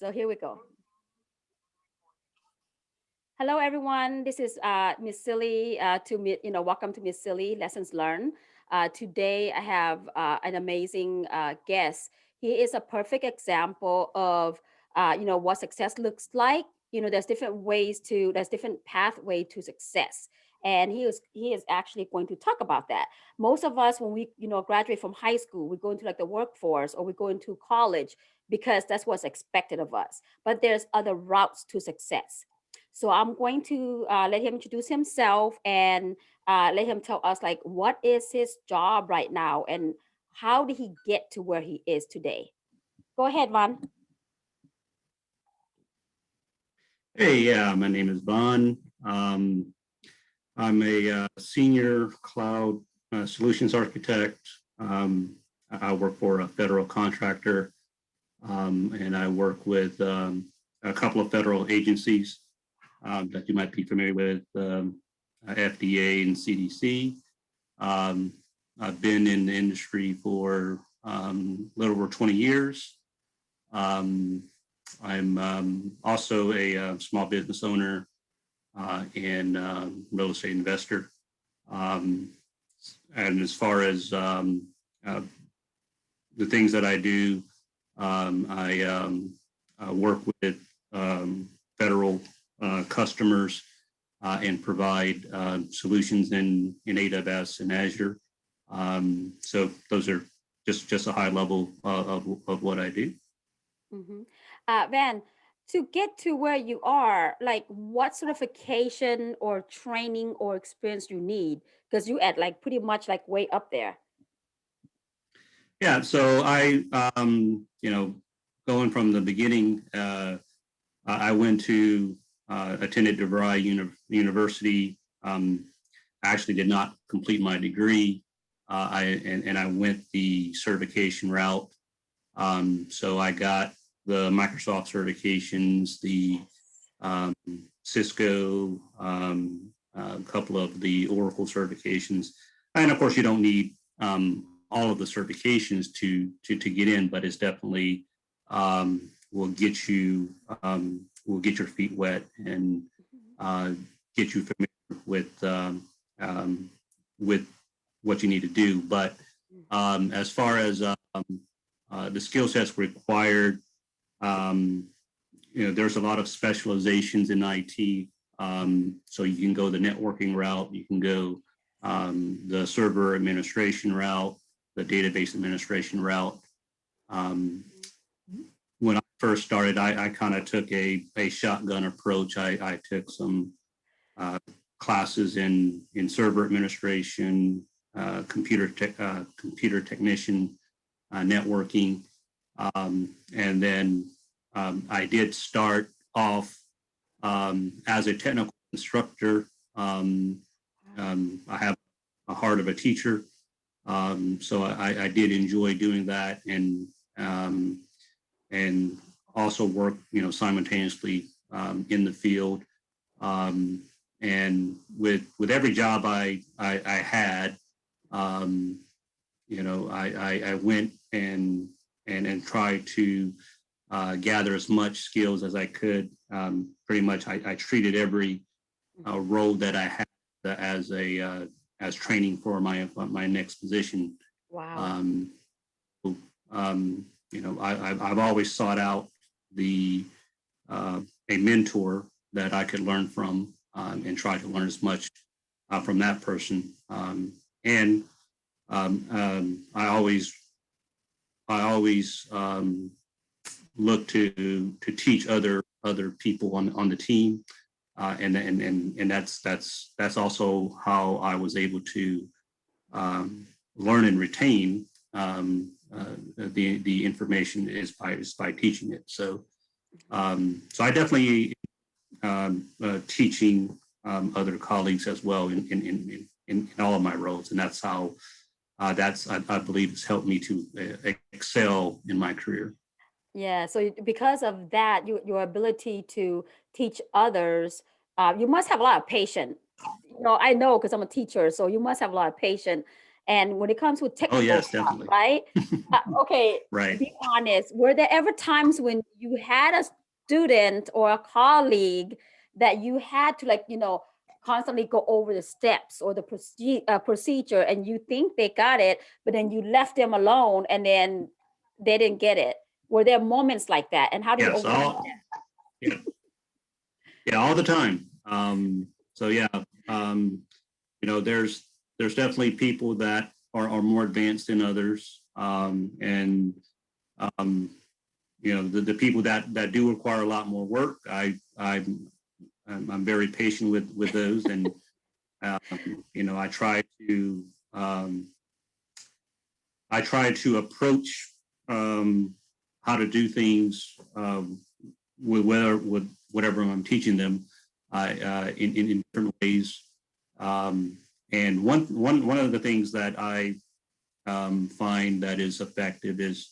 So here we go. Hello, everyone. This is Miss Silly. Welcome to Miss Silly Lessons Learned. Today, I have an amazing guest. He is a perfect example of what success looks like. There's different there's different pathway to success, and he is actually going to talk about that. Most of us, when we graduate from high school, we go into like the workforce or we go into college because that's what's expected of us. But there's other routes to success. So I'm going to let him introduce himself and let him tell us like what is his job right now and how did he get to where he is today. Go ahead, Von. Hey, yeah, my name is Vaughn. I'm a senior cloud solutions architect. I work for a federal contractor, and I work with a couple of federal agencies that you might be familiar with, FDA and CDC. Um, I've been in the industry for a little over 20 years. Um, I'm also a small business owner and real estate investor. Um, and as far as uh, the things that I do, I work with federal customers and provide solutions in AWS and Azure. So those are just a high level of what I do. Hmm. Van, to get to where you are, like what certification or training or experience you need? Because you at like pretty much like way up there. Yeah, so going from the beginning, I went to attended DeVry University. I actually did not complete my degree, and I went the certification route. So I got the Microsoft certifications, the um, Cisco, a couple of the Oracle certifications, and of course you don't need all of the certifications to get in, but it's definitely will get you will get your feet wet and uh, get you familiar um, with what you need to do. But as far as the skill sets required, um, there's a lot of specializations in IT. So you can go the networking route, you can go the server administration route, the database administration route. Um, when I first started, I kind of took a shotgun approach. I took some uh, classes in server administration, computer technician, networking, and then I did start off as a technical instructor. I have a heart of a teacher, so I did enjoy doing that, and also work, simultaneously in the field. Um, and with every job I had, um, I went and tried to gather as much skills as I could. Pretty much, I treated every role that I had as training for my next position. Wow. Um, I've always sought out the uh, a mentor that I could learn from, and try to learn as much from that person. And I always look to teach other people on the team, and that's also how I was able to learn and retain the information is by teaching it. So I definitely teaching other colleagues as well in all of my roles, and that's how I believe has helped me to excel in my career. Yeah, so because of that, your ability to teach others, you must have a lot of patience. I know because I'm a teacher, so you must have a lot of patience. And when it comes to Oh, technical yes, stuff, definitely. right? Okay, Right. be honest. Were there ever times when you had a student or a colleague that you had to like, constantly go over the steps or the procedure and you think they got it, but then you left them alone and then they didn't get it? Were there moments like that? And how do you Yes, overcome all, yeah, yeah, all the time. So yeah, there's definitely people that are more advanced than others. And um, the people that do require a lot more work, I'm very patient with those, and I um, try to approach how to do things with whatever I'm teaching them in different ways. And one of the things that I find that is effective is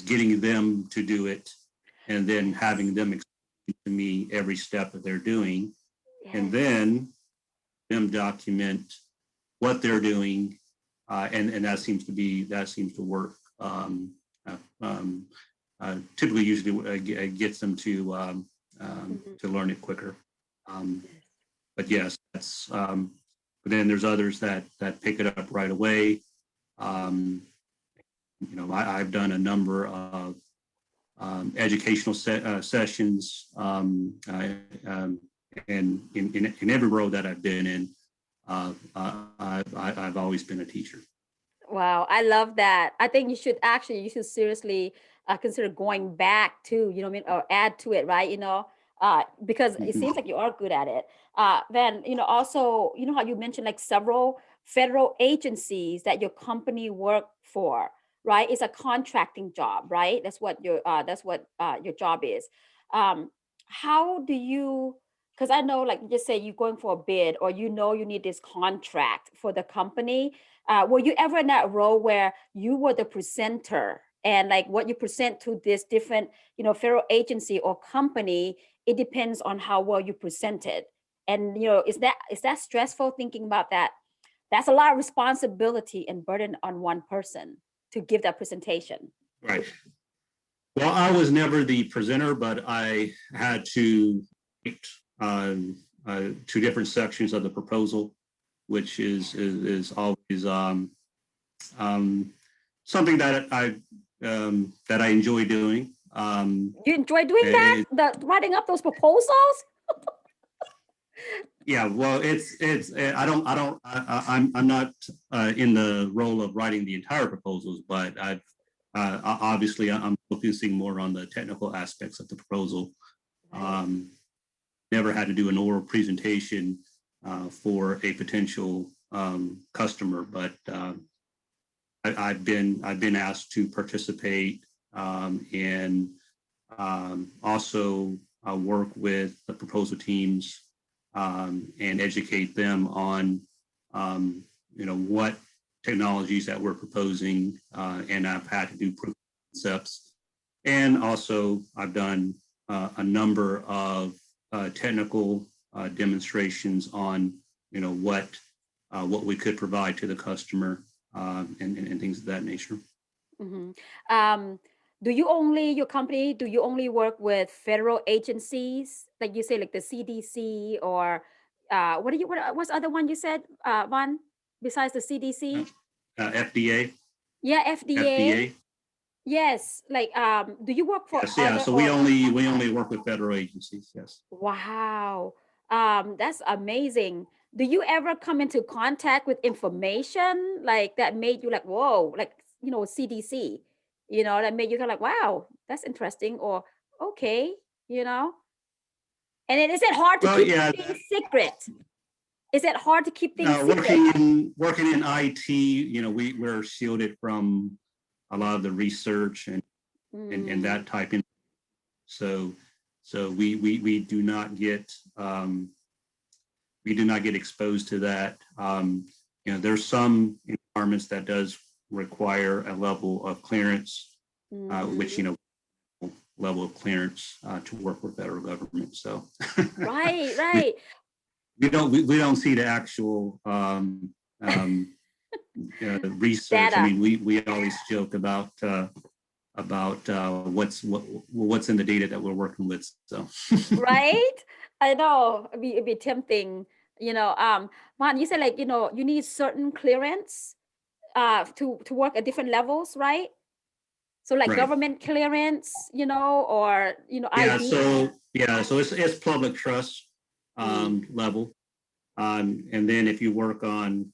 getting them to do it, and then having them explain to me every step that they're doing, and Yes. then them document what they're doing, and that seems to work. Uh, um, Typically, usually gets them Mhm. to learn it quicker. Um, Yes. but yes, that's. But then there's others that pick it up right away. Um, I've done a number of educational sessions, and in every role that I've been in, I've always been a teacher. Wow, I love that. I think you should seriously consider going back to, you know what I mean, or add to it, right? Because it Mhm. seems like you are good at it. Then, also, you know how you mentioned like several federal agencies that your company work for, right? It's a contracting job, right? That's what your job is. Um, how do you? Because I know, like you just say, you're going for a bid, or you need this contract for the company. Were you ever in that role where you were the presenter and like what you present to this different, federal agency or company, it depends on how well you present it. And is that stressful thinking about that? That's a lot of responsibility and burden on one person to give that presentation. Right. Well, I was never the presenter, but I had to write two different sections of the proposal, which is always um, something that I enjoy doing. You enjoy doing that? The writing up those proposals? Yeah, well, it's I'm not in the role of writing the entire proposals, but obviously I'm focusing more on the technical aspects of the proposal. Right. Um, Never had to do an oral presentation for a potential customer, but I've been asked to participate, and also work with the proposal teams, and educate them on what technologies that we're proposing, and I've had to do proof of concepts, and also I've done a number of technical demonstrations on what we could provide to the customer, and things of that nature. Mhm. Do your company, do you only work with federal agencies? Like you say, like the CDC or what's the other one you said, Van, besides the Uh, CDC? FDA, Yeah, FDA. FDA. Yes. Like, do you work for Yes, yeah. other So we or only work with federal agencies. Yes. wow. That's amazing. Do you ever come into contact with information like that made you like, whoa, like, CDC, that made you kind of like, wow, that's interesting, or okay, you know? And then is it hard to Well, keep yeah. things secret? Is it hard to keep things secret? Working in IT, we're shielded from a lot of the research and Mm, that type of. So we do not get exposed to that. There's some environments that does require a level of clearance, which mhm. level of clearance to work with federal government. So Right, we right. we don't see the actual research. Data. I mean, we always joke about what's in the data that we're working with. So Right? I know. It'd be tempting, Man, you said like, you need certain clearance to work at different levels, right? So like right. government clearance, or Yeah. ID. So it's public trust Mm, level, and then if you work on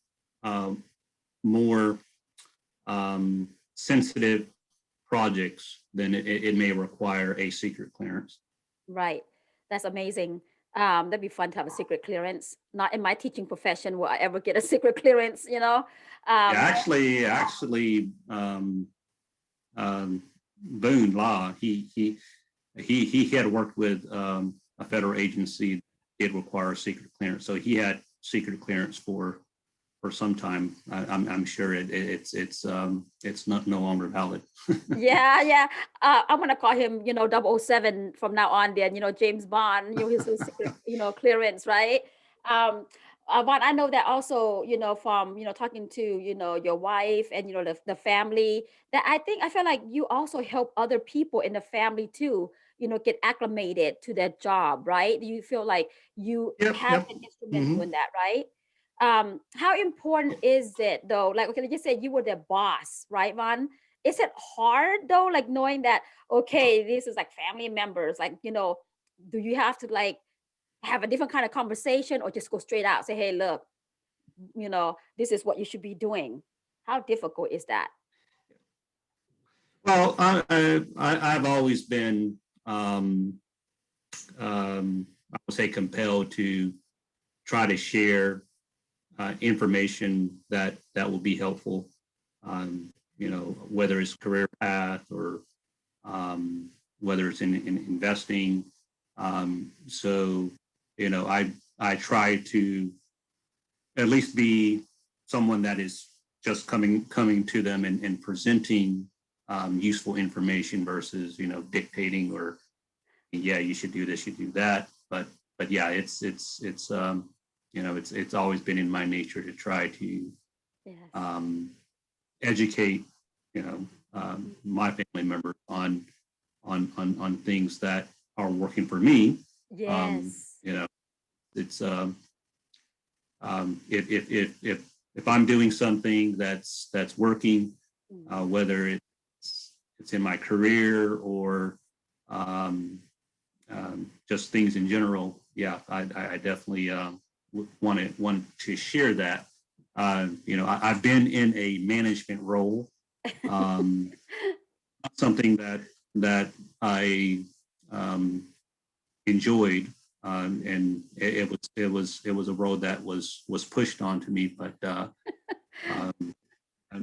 more sensitive projects, then it may require a secret clearance. right. That's amazing. That'd be fun to have a secret clearance. Not in my teaching profession will I ever get a secret clearance, Yeah, Um, actually, Boone Law, he had worked with a federal agency that did require a secret clearance, so he had secret clearance for some time. I'm sure it's not no longer valid. Yeah, yeah. I'm gonna call him, 007 from now on. Then, James Bond, his secret, clearance, right? Um, but I know that also, from talking to your wife and the family. That I feel like you also help other people in the family too. Get acclimated to their job, right? Do you feel like you Yep, have yep. been instrumental Hmm. in that, right? How important is it though? Like, okay, let's just say you were their boss, right, Von? Is it hard though, like knowing that, okay, this is like family members, like, do you have to like have a different kind of conversation or just go straight out, say, hey, look, this is what you should be doing? How difficult is that? Well, I've always been, I would say, compelled to try to share information that will be helpful. Whether it's career path or whether it's in investing. So, I try to at least be someone that is just coming to them and presenting useful information versus dictating or yeah, you should do this, you do that. But yeah, it's always been in my nature to try to Yes. um, educate my family members on things that are working for me. Um, Yes. you know, it's if I'm doing something that's working, Mm. whether it's in my career or um, just things in general, yeah, I definitely want to share that. I've been in a management role, um, something that I um, enjoyed, and it was a road that was pushed onto me. But um,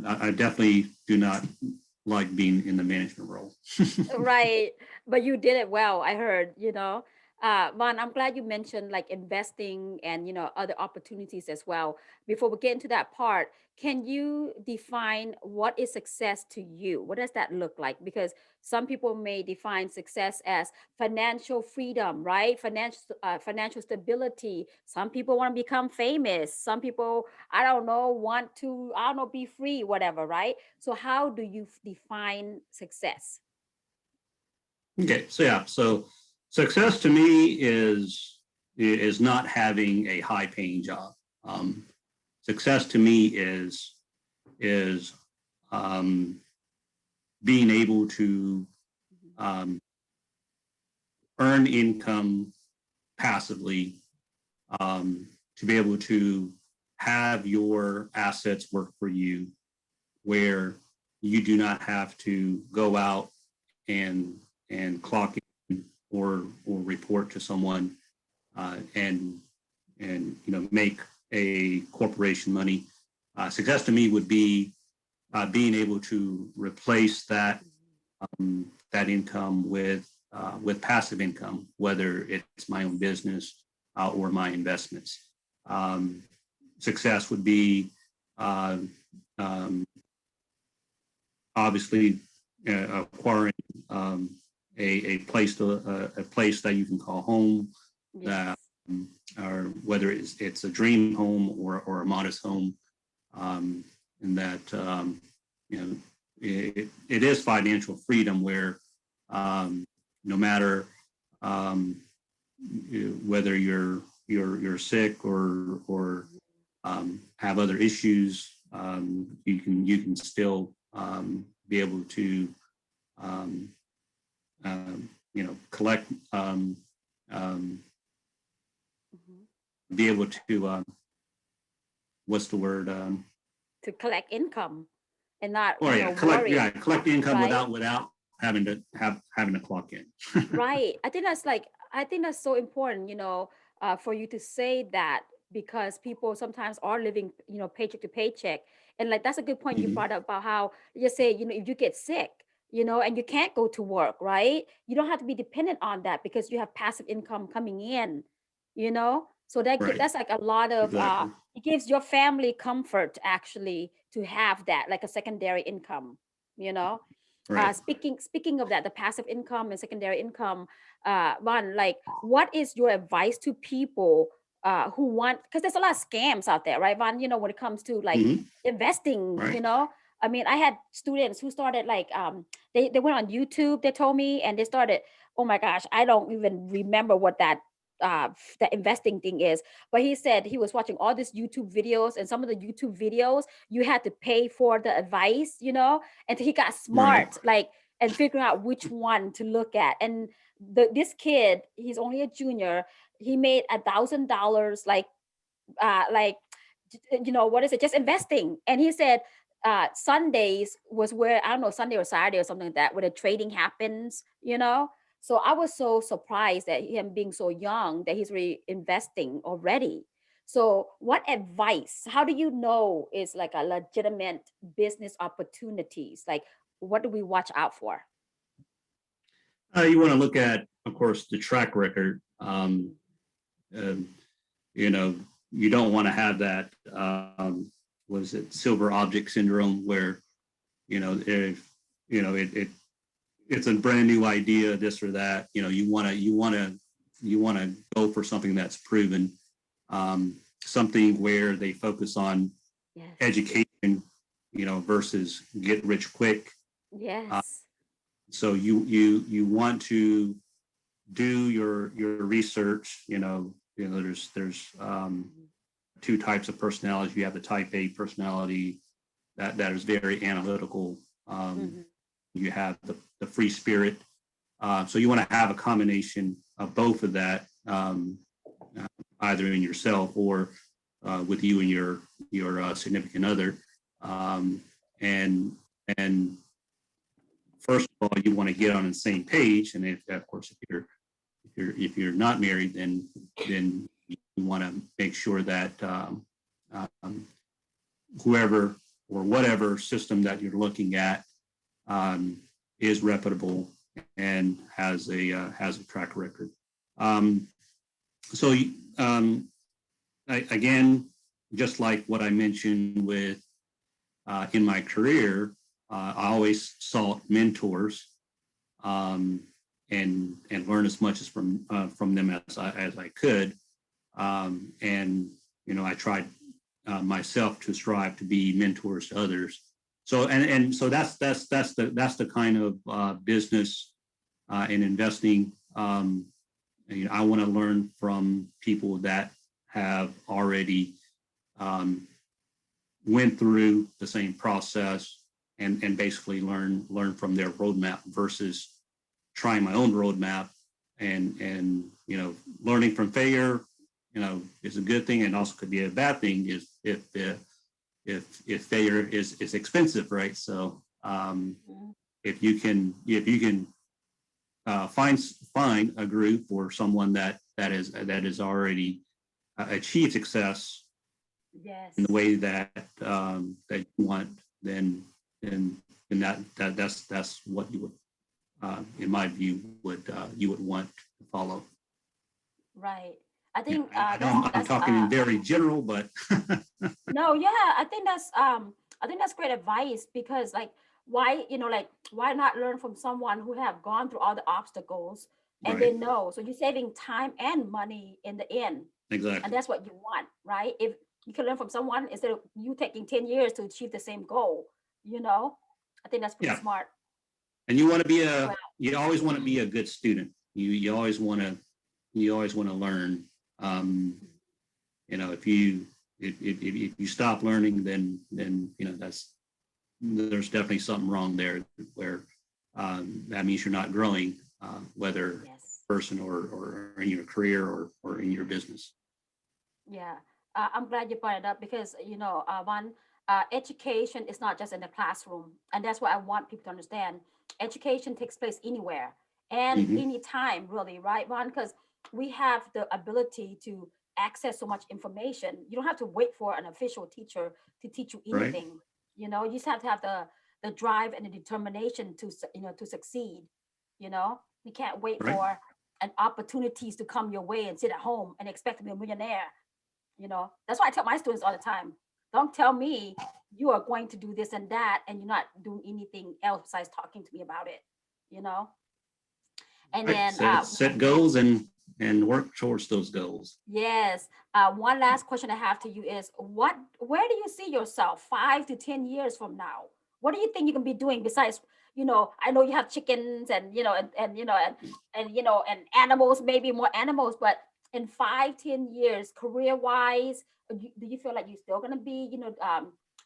I definitely do not like being in the management role. Right. But you did it well, I heard, Vaughn, I'm glad you mentioned like investing and, other opportunities as well. Before we get into that part, can you define what is success to you? What does that look like? Because some people may define success as financial freedom, right? Financial stability. Some people want to become famous. Some people, I don't know, want to, I don't know, be free, whatever, right? So how do you define success? Okay, so yeah, so success to me is not having a high paying job. Um, Success to me is um, being able to Mhm. um, earn income passively, to be able to have your assets work for you, where you do not have to go out and clock in or report to someone and make a corporation money. Success to me would be being able to replace that income with passive income, whether it's my own business or my investments. Um, Success would be uh, um, obviously acquiring um, a place that you can call home, that Yes. or whether it's a dream home or a modest home. Um, and that it is financial freedom where no matter whether you're sick or have other issues, you can still be able to collect, be able to what's the word? To collect income and not Collect worry, collect income right? without having to clock in. Right. I think that's so important, for you to say that, because people sometimes are living, paycheck to paycheck. And like that's a good point you Mhm. brought up about how you say, if you get sick, and you can't go to work, right? You don't have to be dependent on that because you have passive income coming in, you know? So Right. that's like a lot of Exactly. it gives your family comfort actually to have that like a secondary income, you know? Right. Speaking of that, the passive income and secondary income, one, like, what is your advice to people who want? Because there's a lot of scams out there, right, Von? When it comes to like Hmm. investing, Right. I mean, I had students who started like they went on YouTube, they told me, and they started. Oh my gosh, I don't even remember what that investing thing is. But he said he was watching all these YouTube videos, and some of the YouTube videos you had to pay for the advice, and he got Right. smart, like, and figuring out which one to look at. And this kid, he's only a junior. He made $1,000, like, what is it? Just investing. And he said Sundays was where, I don't know, Sunday or Saturday or something like that, where the trading happens. So I was so surprised that him being so young that he's really investing already. So what advice, how do you know is like a legitimate business opportunities? Like, what do we watch out for? You want to look at, of course, the track record. Mhm. Um, you know, you don't want to have that. Was it silver object syndrome, where if it's a brand new idea, this or that. You want to go for something that's proven, something where they focus on Yes. education, versus get rich quick. Uh, Yes. so you want to do your research. There's Mhm. two types of personalities. You have the type A personality that is very analytical. Mhm. You have the free spirit. So you want to have a combination of both of that, uh, either in yourself or with you and your significant other. Um, and and first of all, you want to get on the same page. And of course, if you're not married, then you want to make sure that um, whoever or whatever system that you're looking at um, is reputable and has a track record. Um, so again, just like what I mentioned with in my career, I always sought mentors, um, and learn as much as from them as I could. And I tried myself to strive to be mentors to others. So so that's the kind of business and investing. I want to learn from people that have already um, went through the same process and basically learn from their roadmap versus trying my own roadmap and learning from failure is a good thing and also could be a bad thing is if failure is expensive, right? So Mhm. if you can find a group or someone that is already achieved success in the Yes. way that you want, then then then that's what you would, in my view, you would want to follow. Right. I Yeah, think I know I'm talking in very general, but no, yeah, I think that's great advice, because like why, like, why not learn from someone who have gone through all the obstacles and they right, know. So you're saving time and money in the end. And exactly, that's what you want, right? If You can learn from someone instead of you taking 10 years to achieve the same goal, you know? I think that's pretty Yeah. smart. And you want to be Well, you always want to be a good student. You always want to, learn. Um, if if you stop learning, then, there's definitely something wrong there where that means you're not growing, whether yes. person or in your career or in your business. Yeah, I'm glad you brought it up because one, education is not just in the classroom, and that's what I want people to understand. Education takes place anywhere and Mm-hmm. anytime, really, right, Juan? Because we have the ability to access so much information. You don't have to wait for an official teacher to teach you Right. anything. You just have to have the drive and the determination to to succeed. You can't wait Right. for an opportunities to come your way and sit at home and expect to be a millionaire. That's why I tell my students all the time, don't tell me you are going to do this and that and you're not doing anything else besides talking to me about it you know and Right. then Set goals and work towards those goals. yes, one last question I have to you is where do you see yourself 5 to 10 years from now? What do you think you can be doing besides, I know you have chickens and and animals, maybe more animals, but in 5, 10 years, career wise, do you feel like you're still gonna be,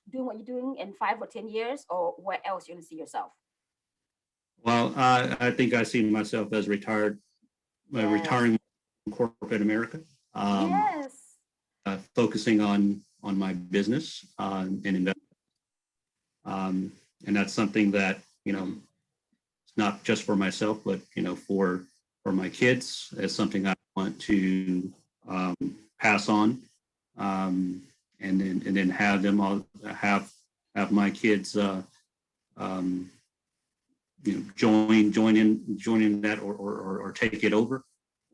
doing what you're doing in 5 or 10 years, or where else you're gonna see yourself? Well, I think I see myself as Yes. retiring from corporate America, um, Yes. focusing on my business and investment. Um, and that's something that, it's not just for myself, but, for my kids. It's something I want to um, pass on, um, and then have them all have my kids, um, join in that or take it over.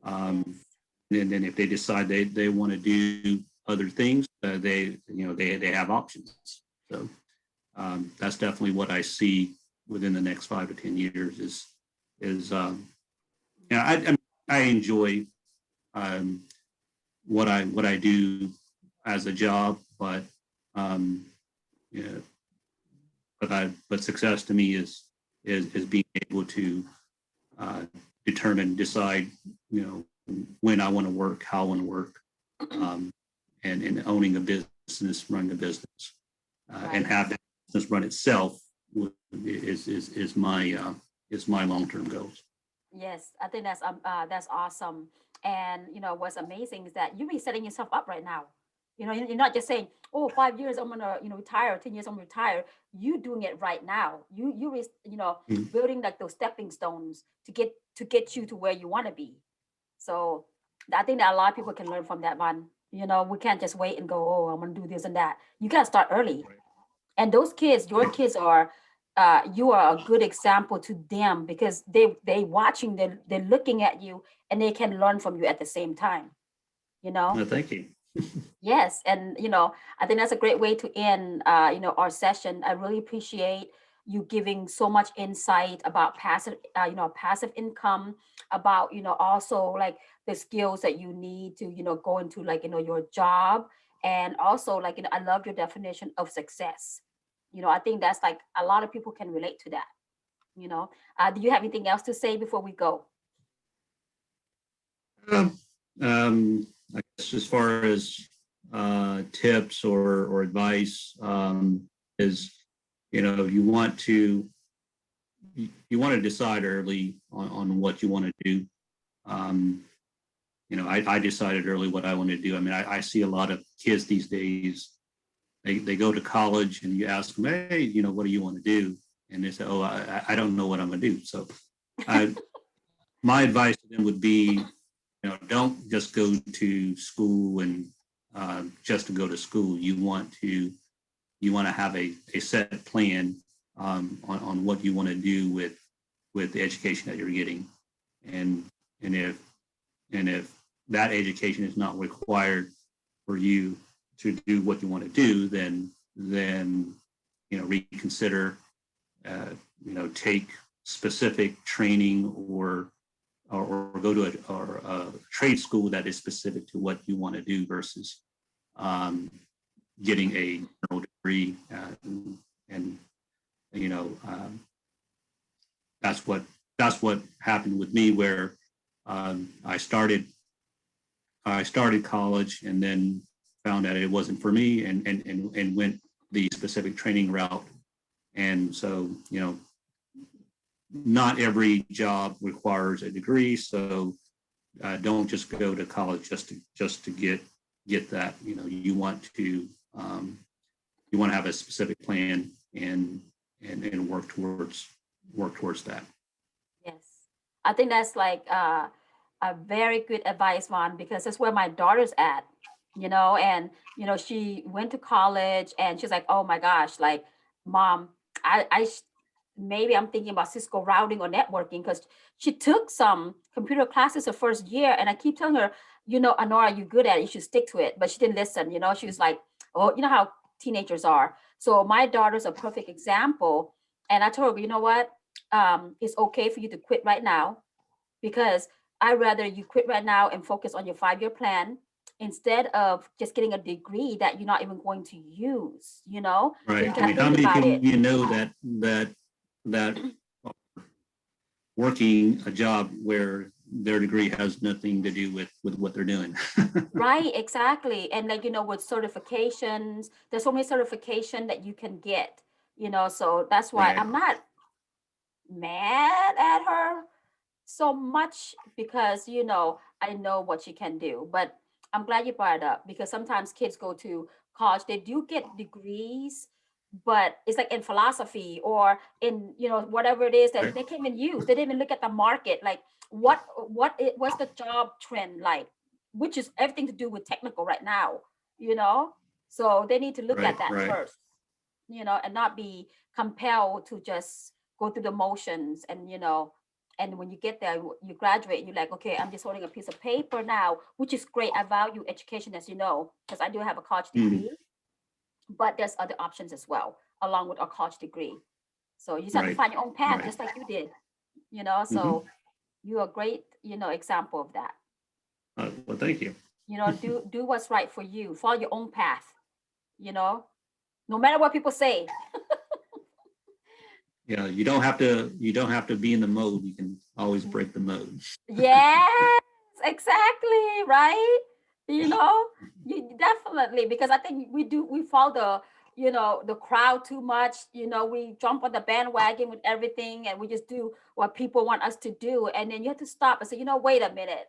Um, Yes. and then if they decide they want to do other things, they have options. So that's definitely what I see within the next 5 to 10 years is I enjoy um, what I do as a job, but um, yeah, but success to me is being able to uh, determine, decide, when I want to work, how I want to work, um, and owning a business, running a business, and Right. have that business run itself is my long term goals. Yes, I think that's awesome. And what's amazing is that you're really setting yourself up right now. You're not just saying, "Oh, 5 years I'm gonna retire, 10 years I'm gonna retire." You doing it right now. Mhm. Building like those stepping stones to get you to where you want to be. So I think that a lot of people can learn from that one. We can't just wait and go, "Oh, I'm gonna do this and that." You gotta start early. Right. And those kids, your kids are, you are a good example to them because they watching, they're looking at you, and they can learn from you at the same time you know No, thank you. Yes, and I think that's a great way to end our session. I really appreciate you giving so much insight about passive income, about also like the skills that you need to go into like your job, and also like I love your definition of success. I think that's like a lot of people can relate to that. Do you have anything else to say before we go? Um, I guess as far as tips or advice, is you want to decide early on what you want to do. Um, I decided early what I want to do. I mean, I see a lot of kids these days. They go to college and you ask them, hey, what do you want to do? And they say, oh, I don't know what I'm going to do. So I, my advice to them would be, don't just go to school and just to go to school. You want to have a set plan on what you want to do with the education that you're getting, and and if that education is not required for you to do what you want to do, then reconsider, take specific training or go to a trade school that is specific to what you want to do versus getting a general degree, and you know, that's what happened with me, where I started college and then found out it wasn't for me, and went the specific training route. And so, not every job requires a degree, so don't just go to college just to get that. You want to have a specific plan, and work towards that. Yes. I think that's like a very good advice, Vaughn, because that's where my daughter's at, and she went to college and she's like, oh my gosh, like, mom, maybe I'm thinking about Cisco routing or networking, because she took some computer classes her first year, and I keep telling her, Honora, you're good at it, you should stick to it. But she didn't listen, she was like, oh, you know how teenagers are. So my daughter's a perfect example. And I told her, you know what? It's okay for you to quit right now, because I'd rather you quit right now and focus on your 5-year plan instead of just getting a degree that you're not even going to use, So you Right. I got mean, to how think many about people it. that working a job where their degree has nothing to do with what they're doing? Right, exactly. And like, with certifications, there's so many certification that you can get, so that's why Right. I'm not mad at her so much, because I know what she can do. But I'm glad you brought it up, because sometimes kids go to college, they do get degrees, but it's like in philosophy or in whatever it is that Right. they can't even use. They didn't even look at the market, like what's the job trend like, which is everything to do with technical right now, you know so they need to look at Right. that Right. first, and not be compelled to just go through the motions. And when you get there, you graduate, and you're like, okay, I'm just holding a piece of paper now, which is great. I value education, as you know, because I do have a college Mm. degree, but there's other options as well, along with a college degree. So you just have to Right. find your own path, Right. just like you did, Hmm. so you're a great, example of that. Well, thank you. Do what's right for you, follow your own path, you know, no matter what people say. Yeah, you don't have to be in the mode. You can always break the mode. Yes, exactly, right? You know, you definitely, because I think we follow the crowd too much. We jump on the bandwagon with everything, and we just do what people want us to do. And then you have to stop and say, wait a minute,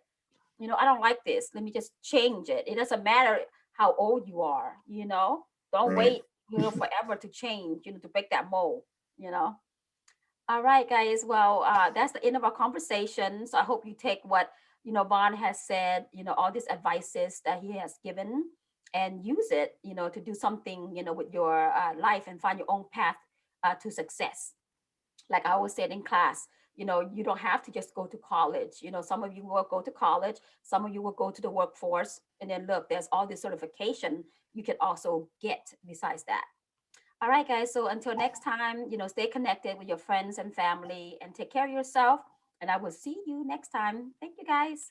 I don't like this. Let me just change it. It doesn't matter how old you are, don't Right. wait, forever to change, to break that mold, you know. All right, guys. Well, that's the end of our conversation. So I hope you take what Vaughn has said, all these advices that he has given, and use it, to do something, with your life, and find your own path to success. Like I always said in class, you don't have to just go to college. Some of you will go to college, some of you will go to the workforce, and then look, there's all this certification you can also get besides that. All right, guys. So until next time, stay connected with your friends and family, and take care of yourself. And I will see you next time. Thank you, guys.